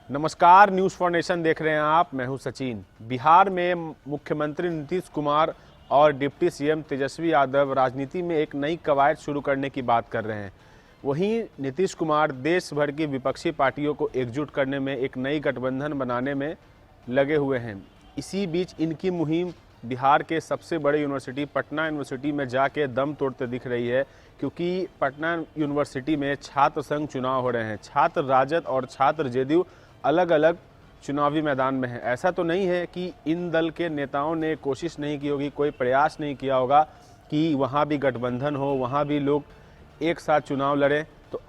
नमस्कार, news for nation देख रहे हैं आप। मैं हूं सचिन। बिहार में मुख्यमंत्री नीतीश कुमार और डिप्टी सीएम तेजस्वी यादव राजनीति में एक नई कवायद शुरू करने की बात कर रहे हैं। वहीं नीतीश कुमार देश भर की विपक्षी पार्टियों को एकजुट करने में एक नई गठबंधन बनाने में लगे हुए हैं। इसी बीच इनकी मुहिम बिहार के सबसे बड़े यूनिवर्सिटी पटना यूनिवर्सिटी में जाके दम तोड़ते दिख रही है, क्योंकि पटना यूनिवर्सिटी में छात्र संघ चुनाव हो रहे हैं। छात्र राजद और छात्र जेडीयू अलग अलग चुनावी मैदान में है। ऐसा तो नहीं है कि इन दल के नेताओं ने कोशिश नहीं की होगी, कोई प्रयास नहीं किया होगा कि वहाँ भी गठबंधन हो, वहाँ भी लोग एक साथ चुनाव लड़ें। तो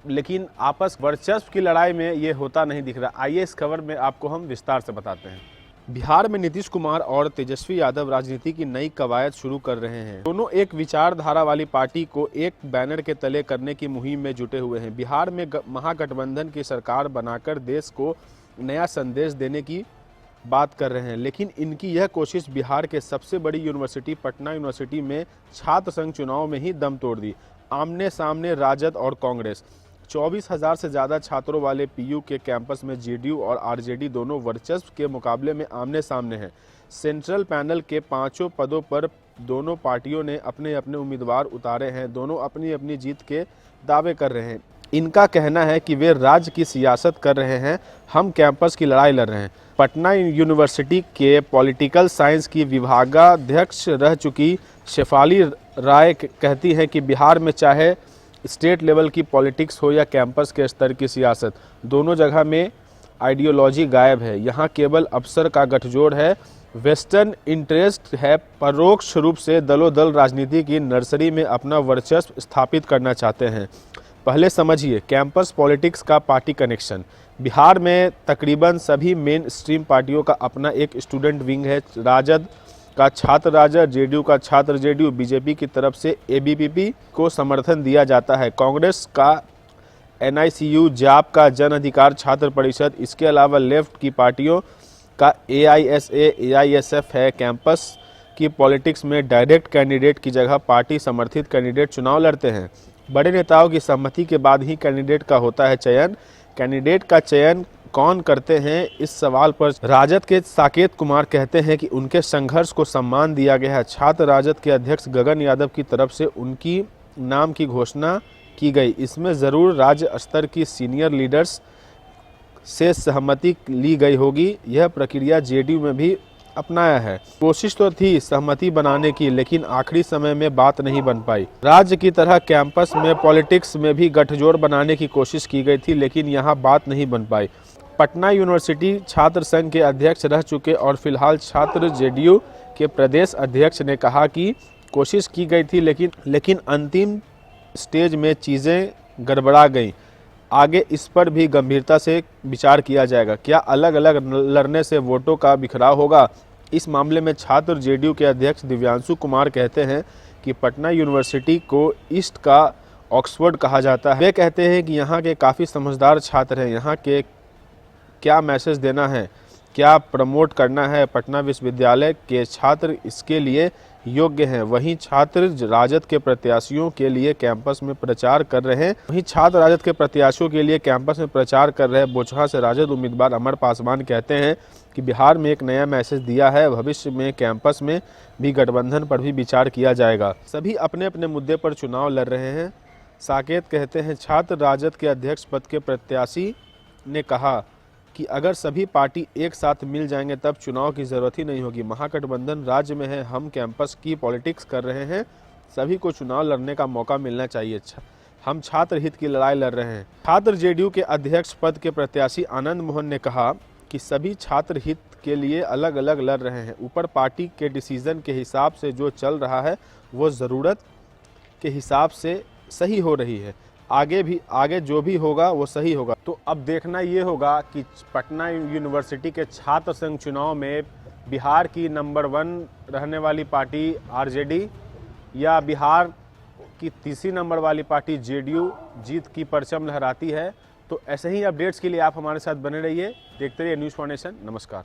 लेकिन आपस वर्चस्व की लड़ाई में ये होता नहीं दिख रहा। आइए इस खबर में आपको हम विस्तार से बताते हैं। बिहार में नीतीश कुमार और तेजस्वी यादव राजनीति की नई कवायद शुरू कर रहे हैं। दोनों एक विचारधारा वाली पार्टी को एक बैनर के तले करने की मुहिम में जुटे हुए हैं। बिहार में महागठबंधन की सरकार बनाकर देश को नया संदेश देने की बात कर रहे हैं, लेकिन इनकी यह कोशिश बिहार के सबसे बड़ी यूनिवर्सिटी पटना यूनिवर्सिटी में छात्र संघ चुनाव में ही दम तोड़ दी। आमने सामने राजद और कांग्रेस। 24,000 से ज़्यादा छात्रों वाले पीयू के कैंपस में जेडीयू और आरजेडी दोनों वर्चस्व के मुकाबले में आमने सामने हैं। सेंट्रल पैनल के 5 पदों पर दोनों पार्टियों ने अपने अपने उम्मीदवार उतारे हैं। दोनों अपनी अपनी जीत के दावे कर रहे हैं। इनका कहना है कि वे राज्य की सियासत कर रहे हैं, हम कैंपस की लड़ाई लड़ रहे हैं। पटना यूनिवर्सिटी के पॉलिटिकल साइंस की विभागाध्यक्ष रह चुकी शेफाली राय कहती हैं कि बिहार में चाहे स्टेट लेवल की पॉलिटिक्स हो या कैंपस के स्तर की सियासत, दोनों जगह में आइडियोलॉजी गायब है। यहाँ केवल अफसर का गठजोड़ है, वेस्टर्न इंटरेस्ट है। परोक्ष रूप से दलों दल राजनीति की नर्सरी में अपना वर्चस्व स्थापित करना चाहते हैं। पहले समझिए कैंपस पॉलिटिक्स का पार्टी कनेक्शन। बिहार में तकरीबन सभी मेन स्ट्रीम पार्टियों का अपना एक स्टूडेंट विंग है। राजद का छात्र राजद, जेडीयू का छात्र जेडीयू, बीजेपी की तरफ से एबीवीपी को समर्थन दिया जाता है। कांग्रेस का एनआईसीयू, जाप का जन अधिकार छात्र परिषद, इसके अलावा लेफ्ट की पार्टियों का एआईएसए, एआईएसएफ है। कैंपस की पॉलिटिक्स में डायरेक्ट कैंडिडेट की जगह पार्टी समर्थित कैंडिडेट चुनाव लड़ते हैं। बड़े नेताओं की सहमति के बाद ही कैंडिडेट का होता है चयन। कैंडिडेट का चयन कौन करते हैं, इस सवाल पर राजद के साकेत कुमार कहते हैं कि उनके संघर्ष को सम्मान दिया गया है। छात्र राजद के अध्यक्ष गगन यादव की तरफ से उनकी नाम की घोषणा की गई। इसमें ज़रूर राज्य स्तर की सीनियर लीडर्स से सहमति ली गई होगी। यह प्रक्रिया जेडीयू में भी अपनाया है। कोशिश तो थी सहमति बनाने की, लेकिन आखिरी समय में बात नहीं बन पाई। राज्य की तरह कैंपस में पॉलिटिक्स में भी गठजोड़ बनाने की कोशिश की गई थी, लेकिन यहाँ बात नहीं बन पाई। पटना यूनिवर्सिटी छात्र संघ के अध्यक्ष रह चुके और फिलहाल छात्र जेडीयू के प्रदेश अध्यक्ष ने कहा कि कोशिश की गई थी, लेकिन अंतिम स्टेज में चीज़ें गड़बड़ा गईं। आगे इस पर भी गंभीरता से विचार किया जाएगा। क्या अलग अलग लड़ने से वोटों का बिखराव होगा? इस मामले में छात्र जेडीयू के अध्यक्ष दिव्यांशु कुमार कहते हैं कि पटना यूनिवर्सिटी को ईस्ट का ऑक्सफोर्ड कहा जाता है। वे कहते हैं कि यहाँ के काफ़ी समझदार छात्र हैं। यहाँ के क्या मैसेज देना है, क्या प्रमोट करना है, पटना विश्वविद्यालय के छात्र इसके लिए योग्य हैं। वहीं छात्र राजद के प्रत्याशियों के लिए कैंपस में प्रचार कर रहे बोचहा से राजद उम्मीदवार अमर पासवान कहते हैं कि बिहार में एक नया मैसेज दिया है। भविष्य में कैंपस में भी गठबंधन पर भी विचार किया जाएगा। सभी अपने अपने मुद्दे पर चुनाव लड़ रहे हैं। साकेत कहते हैं छात्र राजद के अध्यक्ष पद के प्रत्याशी ने कहा कि अगर सभी पार्टी एक साथ मिल जाएंगे तब चुनाव की ज़रूरत ही नहीं होगी। महागठबंधन राज्य में है, हम कैंपस की पॉलिटिक्स कर रहे हैं। सभी को चुनाव लड़ने का मौका मिलना चाहिए। हम छात्र हित की लड़ाई लड़ रहे हैं। छात्र जेडीयू के अध्यक्ष पद के प्रत्याशी आनंद मोहन ने कहा कि सभी छात्र हित के लिए अलग अलग लड़ रहे हैं। ऊपर पार्टी के डिसीजन के हिसाब से जो चल रहा है वो ज़रूरत के हिसाब से सही हो रही है। आगे जो भी होगा वो सही होगा। तो अब देखना ये होगा कि पटना यूनिवर्सिटी के छात्र संघ चुनाव में बिहार की नंबर 1 रहने वाली पार्टी आरजेडी या बिहार की तीसरी नंबर वाली पार्टी जेडीयू जीत की परचम लहराती है। तो ऐसे ही अपडेट्स के लिए आप हमारे साथ बने रहिए, देखते रहिए न्यूज़ फॉर नेशन। नमस्कार।